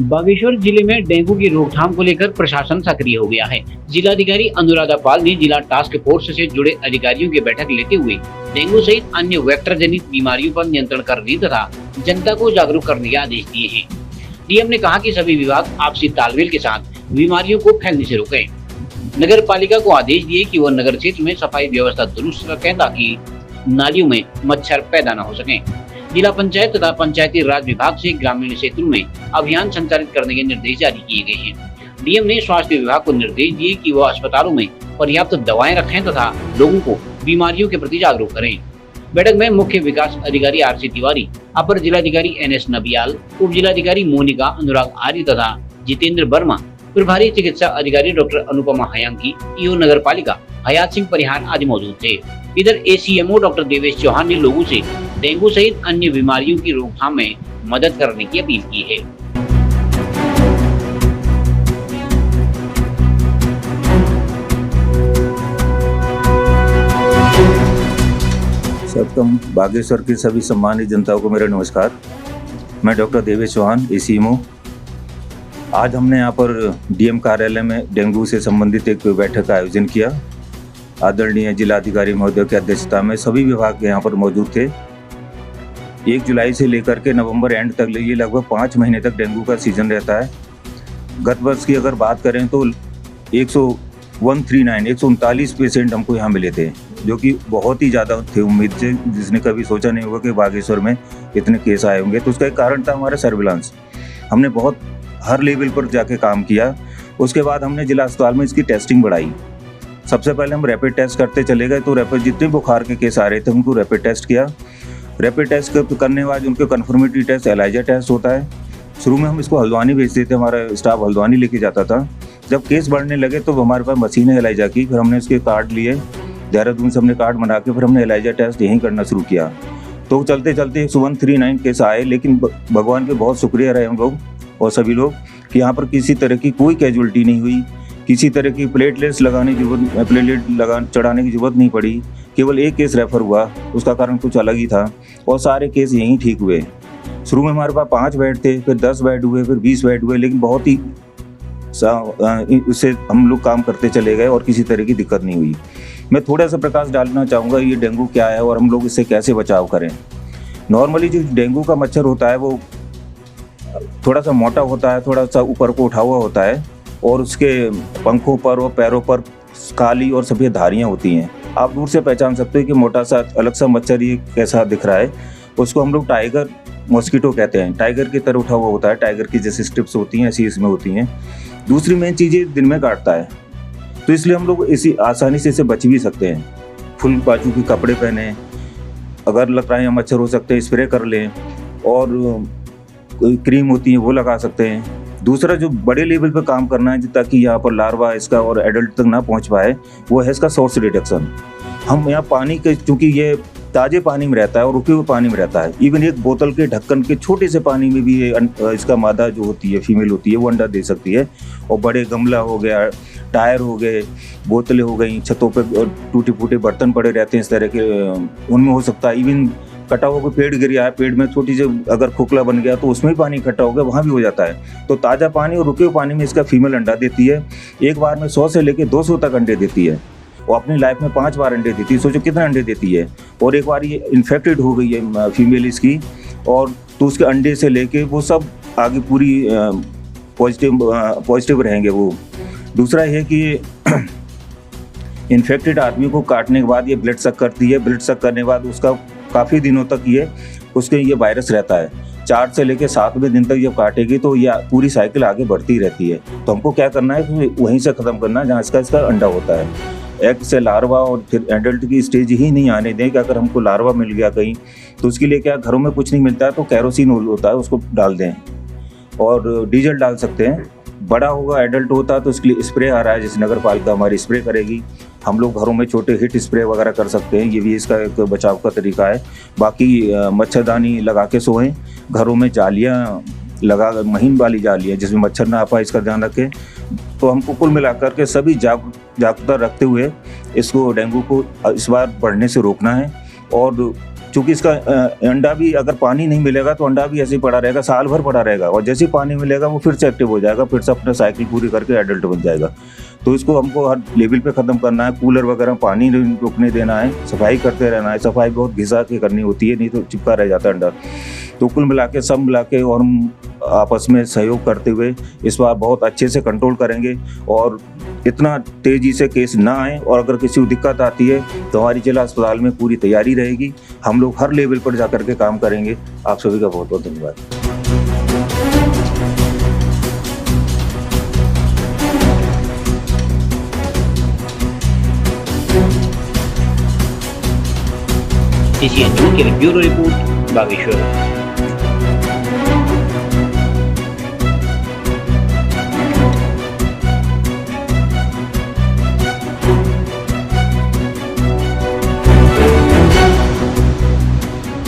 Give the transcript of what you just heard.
बागेश्वर जिले में डेंगू की रोकथाम को लेकर प्रशासन सक्रिय हो गया है। जिलाधिकारी अनुराधा पाल ने जिला टास्क फोर्स से जुड़े अधिकारियों की बैठक लेते हुए डेंगू सहित अन्य वेक्टर जनित बीमारियों पर नियंत्रण करने तथा जनता को जागरूक करने के आदेश दिए हैं। डीएम ने कहा कि सभी विभाग आपसी तालमेल के साथ बीमारियों को फैलने से रोकें। नगर पालिका को आदेश दिए कि वह नगर क्षेत्र में सफाई व्यवस्था दुरुस्त रखें ताकि नालियों में मच्छर पैदा न हो सके। जिला पंचायत तथा पंचायती राज विभाग से ग्रामीण क्षेत्रों में अभियान संचालित करने के निर्देश जारी किए गए हैं। डीएम ने स्वास्थ्य विभाग को निर्देश दिए कि वह अस्पतालों में पर्याप्त दवाएं रखें तथा लोगों को बीमारियों के प्रति जागरूक करें। बैठक में मुख्य विकास अधिकारी आरसी तिवारी, अपर जिलाधिकारी एनएस नबियाल, उप जिलाधिकारी मोनिका अनुराग आर्य तथा जितेंद्र वर्मा, प्रभारी चिकित्सा अधिकारी डॉक्टर अनुपमा हयांकी, ईओ नगर पालिका हयात सिंह परिहार आदि मौजूद थे। इधर एसीएमओ डॉक्टर देवेश चौहान ने लोगों से डेंगू सहित अन्य बीमारियों की रोकथाम में मदद करने की अपील की है। सर्वप्रथम बागेश्वर की सभी सम्मानित जनताओं को मेरा नमस्कार। मैं डॉक्टर देवेश चौहान, एसीएमओ। आज हमने यहाँ पर डीएम कार्यालय में डेंगू से संबंधित एक बैठक का आयोजन किया। आदरणीय जिलाधिकारी महोदय की अध्यक्षता में सभी विभाग यहाँ पर मौजूद थे। 1 जुलाई से लेकर के नवंबर एंड तक ये लगभग 5 महीने तक डेंगू का सीजन रहता है। गत वर्ष की अगर बात करें तो 139 पेशेंट हमको यहाँ मिले थे, जो कि बहुत ही ज़्यादा थे उम्मीद से, जिसने कभी सोचा नहीं होगा कि बागेश्वर में इतने केस आए होंगे। तो उसका एक कारण था हमारा सर्विलांस। हमने बहुत हर लेवल पर जाके काम किया। उसके बाद हमने जिला अस्पताल में इसकी टेस्टिंग बढ़ाई। सबसे पहले हम रैपिड टेस्ट करते चले गए, तो रैपिड जितने बुखार के केस आ रहे थे उनको रैपिड टेस्ट किया। रैपिड टेस्ट करने के बाद उनके कन्फर्मेटरी टेस्ट एलाइजा टेस्ट होता है। शुरू में हम इसको हल्द्वानी भेजते थे, हमारा स्टाफ हल्द्वानी लेके जाता था। जब केस बढ़ने लगे तो हमारे पास मशीन है एलाइजा की, फिर हमने उसके कार्ड लिए, देहरादून से हमने कार्ड बना के फिर हमने एलाइजा टेस्ट यहीं करना शुरू किया। तो चलते चलते 139 केस आए, लेकिन भगवान के बहुत शुक्रिया रहे हम लोग और सभी लोग कि यहाँ पर किसी तरह की कोई कैजुअलिटी नहीं हुई, किसी तरह की प्लेटलेट चढ़ाने की जरूरत नहीं पड़ी। केवल एक केस रेफर हुआ, उसका कारण कुछ अलग ही था और सारे केस यहीं ठीक हुए। शुरू में हमारे पास 5 बेड थे, फिर 10 बेड हुए, फिर 20 बेड हुए, लेकिन बहुत ही उससे हम लोग काम करते चले गए और किसी तरह की दिक्कत नहीं हुई। मैं थोड़ा सा प्रकाश डालना चाहूँगा ये डेंगू क्या है और हम लोग इससे कैसे बचाव करें। नॉर्मली जो डेंगू का मच्छर होता है वो थोड़ा सा मोटा होता है, थोड़ा सा ऊपर को उठा हुआ होता है और उसके पंखों पर और पैरों पर काली और सफ़ेद धारियाँ होती हैं। आप दूर से पहचान सकते हो कि मोटा सा अलग सा मच्छर ये कैसा दिख रहा है। उसको हम लोग टाइगर मॉस्किटो कहते हैं। टाइगर की तरह उठा हुआ होता है, टाइगर की जैसे स्ट्रिप्स होती हैं ऐसी इसमें होती हैं। दूसरी मेन चीज़ ये दिन में काटता है, तो इसलिए हम लोग इसी आसानी से इसे बच भी सकते हैं। फुल बाजू के कपड़े पहने, अगर लग रहा है मच्छर हो सकते हैं स्प्रे कर लें, और क्रीम होती है वो लगा सकते हैं। दूसरा जो बड़े लेवल पर काम करना है ताकि यहाँ पर लार्वा इसका और एडल्ट तक ना पहुँच पाए, वो है इसका सोर्स रिडक्शन। हम यहाँ पानी के, चूँकि ये ताज़े पानी में रहता है और रुके हुए पानी में रहता है, इवन एक बोतल के ढक्कन के छोटे से पानी में भी ये इसका मादा जो होती है, फीमेल होती है, वो अंडा दे सकती है। और बड़े गमला हो गया, टायर हो गए, बोतलें हो गई, छतों पे टूटे फूटे बर्तन पड़े रहते हैं इस तरह के, उनमें हो सकता है। इवन कटा हुआ कोई पेड़ गिर गया है, पेड़ में छोटी सी अगर खोखला बन गया तो उसमें भी पानी इकट्ठा हो गया, वहाँ भी हो जाता है। तो ताज़ा पानी और रुके हुए पानी में इसका फीमेल अंडा देती है। एक बार में 100 से लेकर 200 तक अंडे देती है। वो अपनी लाइफ में 5 बार अंडे देती है, सोचो कितने अंडे देती है। और एक बार ये इन्फेक्टेड हो गई है फीमेल इसकी, और तो उसके अंडे से लेके वो सब आगे पूरी पॉजिटिव रहेंगे वो। दूसरा है कि इन्फेक्टेड आदमी को काटने के बाद ये ब्लड सक करती है। ब्लड सक करने के बाद उसका काफ़ी दिनों तक ये वायरस रहता है। 4 से लेकर 7वें दिन तक जब काटेगी तो ये पूरी साइकिल आगे बढ़ती रहती है। तो हमको क्या करना है कि वहीं से ख़त्म करना है जहाँ इसका अंडा होता है। एग से लार्वा और फिर एडल्ट की स्टेज ही नहीं आने दें कि अगर हमको लार्वा मिल गया कहीं, तो उसके लिए क्या, घरों में कुछ नहीं मिलता है तो कैरोसिन ऑयल होता है, उसको डाल दें और डीजल डाल सकते हैं। बड़ा होगा, एडल्ट होता है तो उसके लिए स्प्रे आ रहा है, जैसे नगर पालिका हमारी स्प्रे करेगी। हम लोग घरों में छोटे हिट स्प्रे वगैरह कर सकते हैं, ये भी इसका एक बचाव का तरीका है। बाकी मच्छरदानी लगा के सोएं, घरों में जालियाँ लगा, महीन वाली जालियाँ जिसमें मच्छर ना आ पाए, इसका ध्यान रखें। तो हमको कुल मिलाकर के सभी जागरूकता रखते हुए इसको डेंगू को इस बार बढ़ने से रोकना है। और चूँकि इसका अंडा भी अगर पानी नहीं मिलेगा तो अंडा भी ऐसे ही पड़ा रहेगा, साल भर पड़ा रहेगा, और जैसे ही पानी मिलेगा वो फिर से एक्टिव हो जाएगा, फिर से अपना साइकिल पूरी करके एडल्ट बन जाएगा। तो इसको हमको हर लेवल पे ख़त्म करना है, कूलर वगैरह पानी नहीं रुकने देना है, सफाई करते रहना है। सफाई बहुत घिसा के करनी होती है, नहीं तो चिपका रह जाता है अंडा। तो कुल मिला के सब मिला के और हम आपस में सहयोग करते हुए इस बार बहुत अच्छे से कंट्रोल करेंगे और इतना तेज़ी से केस ना आए, और अगर किसी को दिक्कत आती है तो हमारी जिला अस्पताल में पूरी तैयारी रहेगी। हम लोग हर लेवल पर जा कर के काम करेंगे। आप सभी का बहुत बहुत धन्यवाद। एशियन न्यूज़ के लिए ब्यूरो रिपोर्ट बागेश्वर।